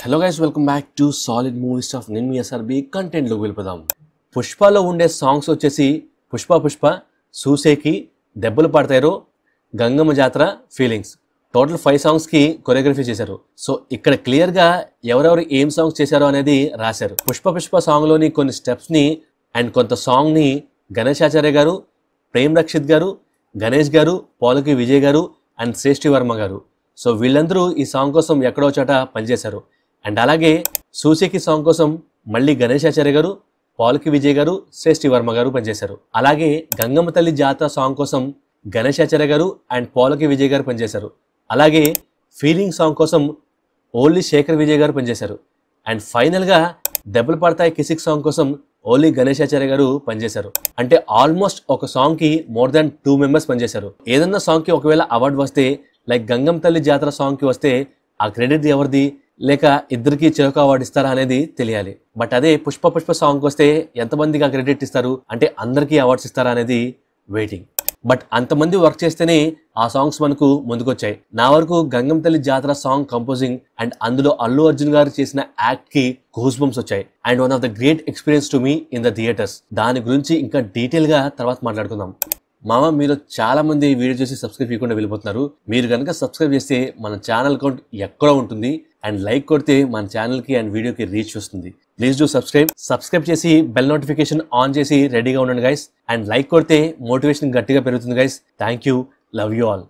Hello guys, welcome back to solid movies of నేను మీ SRB కంటెంట్లోకి వెళ్ళిపోదాం. పుష్పలో ఉండే సాంగ్స్ వచ్చేసి పుష్ప, సూసేకి, దెబ్బలు పడతారు, గంగమ్మ జాతర, ఫీలింగ్స్. టోటల్ 5 సాంగ్స్కి కొరియోగ్రఫీ చేశారు. సో ఇక్కడ క్లియర్గా ఎవరెవరు ఏం సాంగ్స్ చేశారో అనేది రాశారు. పుష్ప సాంగ్లోని కొన్ని స్టెప్స్ని అండ్ కొంత సాంగ్ని గణేశాచార్య గారు, ప్రేమ్ రక్షిత్ గారు, గణేష్ గారు, పోలకి విజయ్ గారు అండ్ శ్రేష్ఠి వర్మ గారు. సో వీళ్ళందరూ ఈ సాంగ్ కోసం ఎక్కడో చోట పనిచేశారు. అండ్ అలాగే సూసేకి సాంగ్ కోసం మళ్ళీ గణేశాచార్య గారు, పోలకి విజయ్ గారు, శ్రేష్ఠి వర్మ గారు పనిచేశారు. అలాగే గంగమ్మ తల్లి జాతర సాంగ్ కోసం గణేశాచార్య గారు అండ్ పోలకి విజయ్ గారు పనిచేశారు. అలాగే ఫీలింగ్ సాంగ్ కోసం ఓన్లీ శేఖర్ విజయ్ గారు పనిచేశారు. అండ్ ఫైనల్గా దెబ్బలు పడతాయి కిసిక్ సాంగ్ కోసం ఓన్లీ గణేశాచార్య గారు పనిచేశారు. అంటే ఆల్మోస్ట్ ఒక సాంగ్కి మోర్ దాన్ 2 మెంబర్స్ పనిచేశారు. ఏదన్నా సాంగ్కి ఒకవేళ అవార్డు వస్తే, లైక్ గంగమ్మ తల్లి జాతర సాంగ్కి వస్తే ఆ క్రెడిట్ ఎవరిది, లేక ఇద్దరికి చెరొక అవార్డు ఇస్తారా అనేది తెలియాలి. బట్ అదే పుష్ప సాంగ్కి వస్తే ఎంతమందికి ఆ క్రెడిట్ ఇస్తారు, అంటే అందరికీ అవార్డ్స్ ఇస్తారా అనేది వెయిటింగ్. బట్ అంతమంది వర్క్ చేస్తేనే ఆ సాంగ్స్ మనకు ముందుకొచ్చాయి. నా వరకు గంగమ్మ తల్లి జాతర సాంగ్ కంపోజింగ్ అండ్ అందులో అల్లు అర్జున్ గారు చేసిన యాక్ట్ కి గూస్ బంప్స్ వచ్చాయి. And one of the great experience to me in the theatres. దాని గురించి ఇంకా డీటెయిల్ గా తర్వాత మాట్లాడుకుందాం. మామ, మీరు చాలా మంది వీడియో చేసి సబ్స్క్రైబ్ చేయకుండా వెళ్ళిపోతున్నారు. మీరు కనుక సబ్స్క్రైబ్ చేస్తే మన ఛానల్ అకౌంట్ ఎక్కడో ఉంటుంది. అండ్ లైక్ కొడితే మన ఛానల్కి అండ్ వీడియోకి రీచ్ వస్తుంది. ప్లీజ్ డూ సబ్స్క్రైబ్ చేసి బెల్ నోటిఫికేషన్ ఆన్ చేసి రెడీగా ఉండండి గైస్. అండ్ లైక్ కొడితే మోటివేషన్ గట్టిగా పెరుగుతుంది guys. Thank you, love you all.